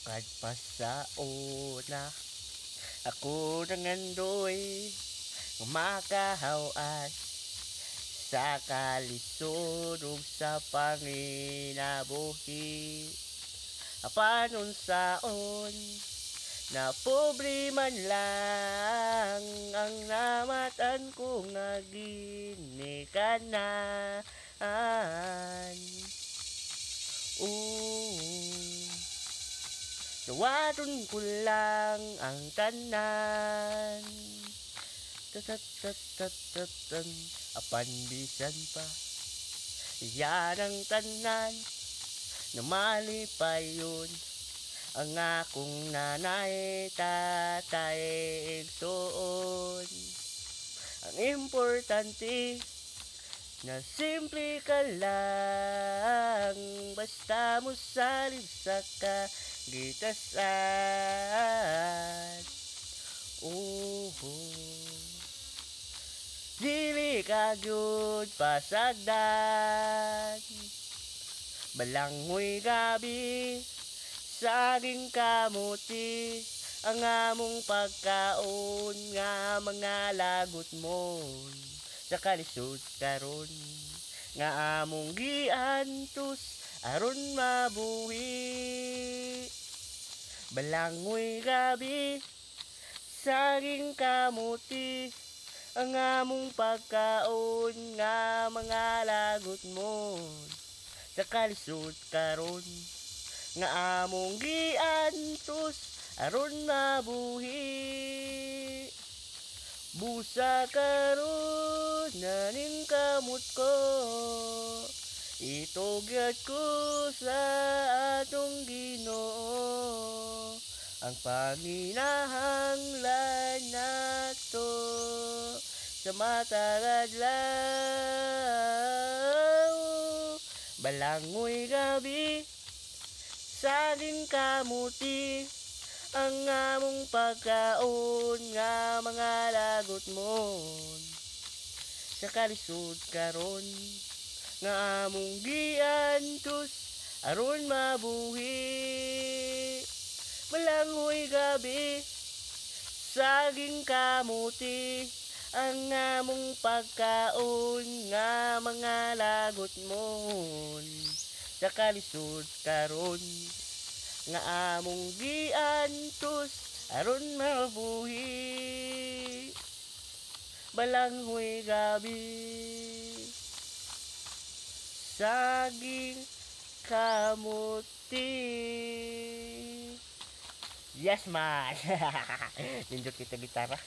Kadpas sa una, ako nangandoy makahawas sa kalisod ug sa panginabuhi. Apanon saon na pobre man lang ang namatan ko nga ginikanan. Nawaron ko lang ang tanan. Tatatatatatatan, apan bisan pa yan ang tanan na malipayon ang akong nanay, tatay, igsoon. Ang importante na simple ka lang, basta mo salid sa kagitasan. Dili ka gyud pasagdan, balangoy gabi saging kamuti ang among pagkaon nga mga lagot mo sa kalisod karon nga among giantos aron mabuhi. Balangoy gabi saging kamuti ang among pagkaon nga mga lagot mo sa kalisod karon nga among giantos aron mabuhi. Busa karon naning kamot ko, itugyat ko sa atong Ginoo ang panginahanglan nato sa matag adlaw. Balangoy gabi saging kamuti ang among pagkaon nga mga lagot mo sa kalisod karon nga among giantos aron mabuhi. Balangoy gabi saging kamuti ang among pagkaon nga mga lagot mo sa kalisod karon nga among giantos aron mabuhi. Balangoy gabi saging kamuti. Yes man. Nindot kita gitara.